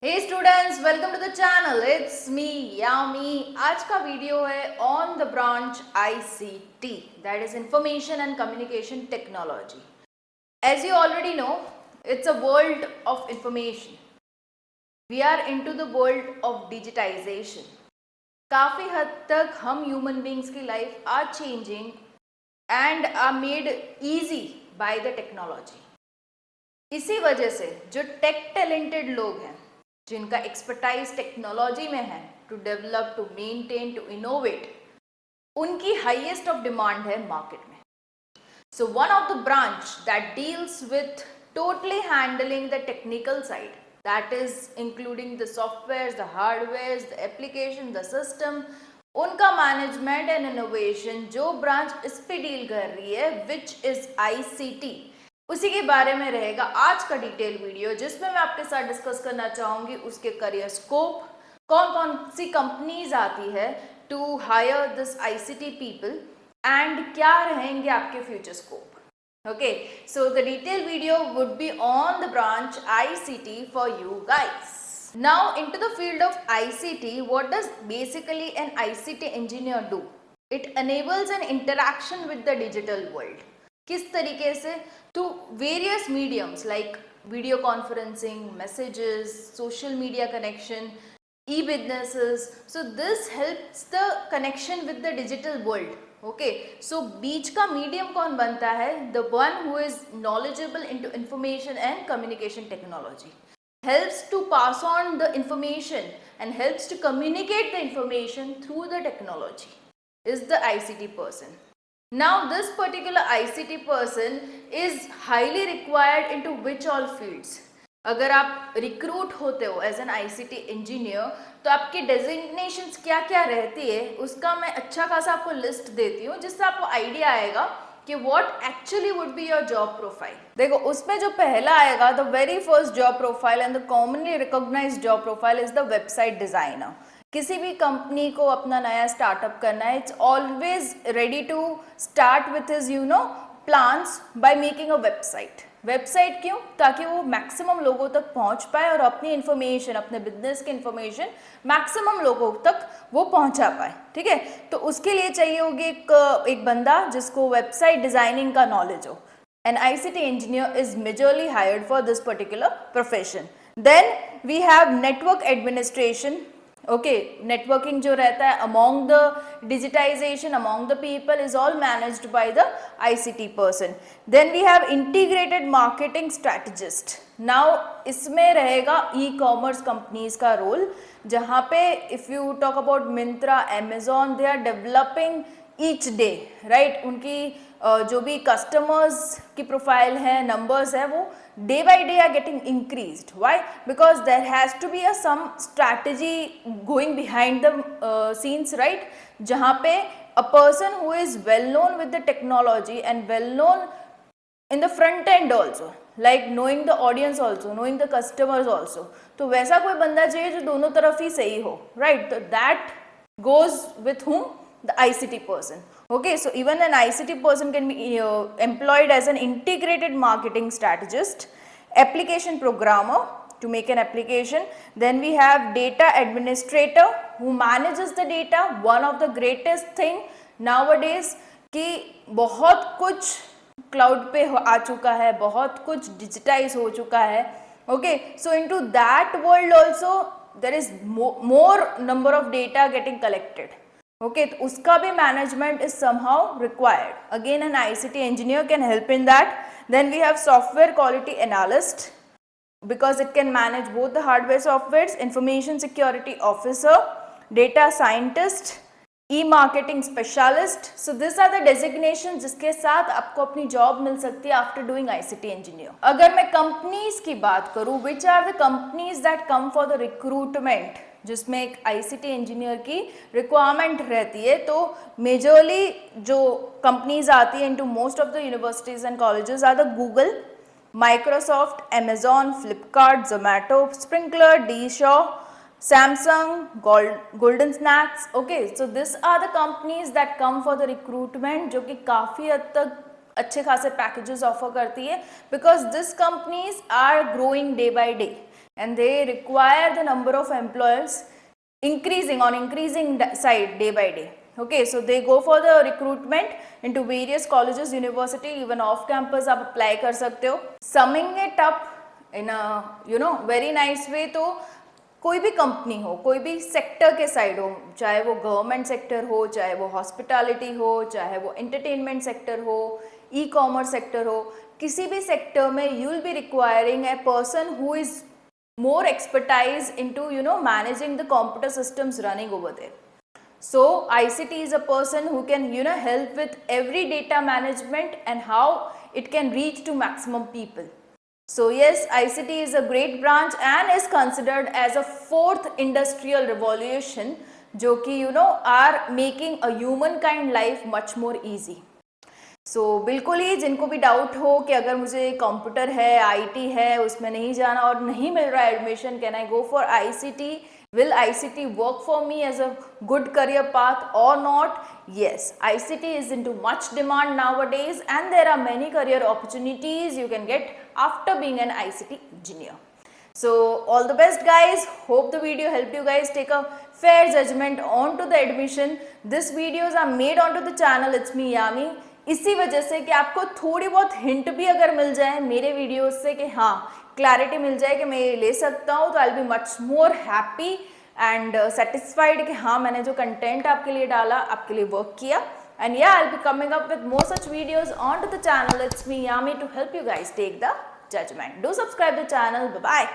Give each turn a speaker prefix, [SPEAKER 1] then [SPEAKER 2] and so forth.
[SPEAKER 1] Hey students, welcome to the channel. It's me Yami. आज का video है on the branch ICT, that is information and communication technology. As you already know, it's a world of information. We are into the world of digitization. काफ़ी हद तक हम human beings की life are changing and are made easy by the technology. इसी वजह से जो take talented लोग हैं, जिनका एक्सपर्टाइज टेक्नोलॉजी में है, to develop, to maintain, to innovate, उनकी हाईएस्ट ऑफ डिमांड है मार्केट में. So one of the branch that deals with totally handling the technical side, that is including the software, the hardware, the application, the system, उनका management and innovation, जो branch इस पे deal कर रही है, which is ICT, उसी के बारे में रहेगा आज का डिटेल वीडियो, जिसमें मैं आपके साथ डिस्कस करना चाहूँगी उसके करियर स्कोप, कौन कौन सी कंपनीज आती है to hire this ICT people and क्या रहेंगे आपके future scope. Okay, so the detailed video would be on the branch ICT for you guys. Now into the field of ICT, what does basically an ICT engineer do? It enables an interaction with the digital world. किस तरीके से? To various mediums like video conferencing, messages, social media connection, e-businesses. So this helps the connection with the digital world. Okay, so बीच का medium कौन बनता है? The one who is knowledgeable into information and communication technology, helps to pass on the information and helps to communicate the information through the technology, is the ICT person. Now this particular ICT person is highly required into which all fields? अगर आप recruit होते हो as an ICT engineer, तो आपकी designations क्या क्या रहती है, उसका मैं अच्छा खासा आपको लिस्ट देती हूँ, जिससे आपको आइडिया आएगा कि what actually would be your job profile. देखो, उसमें जो पहला आएगा, the very first job profile and the commonly recognised job profile is the website designer. किसी भी कंपनी को अपना नया स्टार्टअप करना है, it's always ready to start with his plans by making a website. Website क्यों? ताकि वो मैक्सिमम लोगों तक पहुंच पाए और अपनी इन्फॉर्मेशन, अपने बिजनेस की इन्फॉर्मेशन मैक्सिमम लोगों तक वो पहुंचा पाए. ठीक है, तो उसके लिए चाहिए होगी एक बंदा जिसको वेबसाइट डिजाइनिंग का नॉलेज हो. An ICT engineer is majorly hired for this particular profession. Then we have network administration. Okay, networking जो रहता है among the digitization, among the people is all managed by the ICT person. Then we have integrated marketing strategist. Now इसमें रहेगा e-commerce companies का role, जहाँ पे if you talk about Myntra, Amazon, they are developing each day, right? उनकी जो भी customers की profile है, नंबर्स है, वो day by day are getting increased. Why? Because there has to be a some strategy going behind the scenes, right? जहाँ पे a person who is well known with the technology and well known in the front end also, like knowing the audience also, knowing the customers also. तो वैसा कोई बंदा चाहिए जो दोनों तरफ ही सही हो, राइट? तो that goes with whom? The ICT person. Okay, so even an ICT person can be employed as an integrated marketing strategist, application programmer to make an application. Then we have data administrator who manages the data. One of the greatest thing nowadays कि बहुत कुछ cloud पे आ चुका है, बहुत कुछ digitise हो चुका है. Okay, so into that world also there is more number of data getting collected. Okay, तो उसका भी management is somehow required. Again, an ICT engineer can help in that. Then we have software quality analyst, because it can manage both the hardware softwares, information security officer, data scientist, e-marketing specialist. So these are the designations जिसके साथ आपको अपनी job मिल सकती है after doing ICT engineer. अगर मैं companies की बात करूँ, which are the companies that come for the recruitment, जिसमें एक ICT इंजीनियर की रिक्वायरमेंट रहती है, तो मेजरली जो कंपनीज आती हैं into most of the universities and colleges are the Google, Microsoft, Amazon, Flipkart, Zomato, Sprinklr, D Shaw, Samsung, Golden Snacks. Okay, so these are the companies that come for the recruitment, जो कि काफ़ी हद तक अच्छे खासे packages offer करती है, because these companies are growing day by day and they require the number of employees increasing side day by day. Okay, so they go for the recruitment into various colleges, university, even off campus आप apply कर सकते हो. Summing it up in a very nice way, तो कोई भी company हो, कोई भी सेक्टर के साइड हो, चाहे वो गवर्नमेंट सेक्टर हो, चाहे वो हॉस्पिटैलिटी हो, चाहे वो एंटरटेनमेंट सेक्टर हो, ई कॉमर्स सेक्टर हो, किसी भी सेक्टर में you will be requiring a person who is more expertise into managing the computer systems running over there. So ICT is a person who can help with every data management and how it can reach to maximum people. So yes, ICT is a great branch and is considered as a fourth industrial revolution जो कि are making a humankind life much more easy. सो बिल्कुल ही जिनको भी doubt हो कि अगर मुझे computer है, आईटी है, उसमें नहीं जाना और नहीं मिल रहा है admission, can I go for ICT, will ICT work for me as a good career path or not? Yes, ICT is into much demand nowadays and there are many career opportunities you can get after being an ICT engineer. So all the best guys, hope the video helped you guys take a fair judgment onto the admission. This videos are made onto the channel, it's me Yami, इसी वजह से कि आपको थोड़ी बहुत hint भी अगर मिल जाए मेरे वीडियोस से कि हाँ क्लैरिटी मिल जाए कि मैं ये ले सकता हूँ, तो आई will be much more happy and satisfied कि हाँ मैंने जो कंटेंट आपके लिए डाला आपके लिए वर्क किया. And yeah I will be coming up with more such videos on to the channel. It's me Yami to help you guys take the judgement. Do subscribe the channel. Bye bye.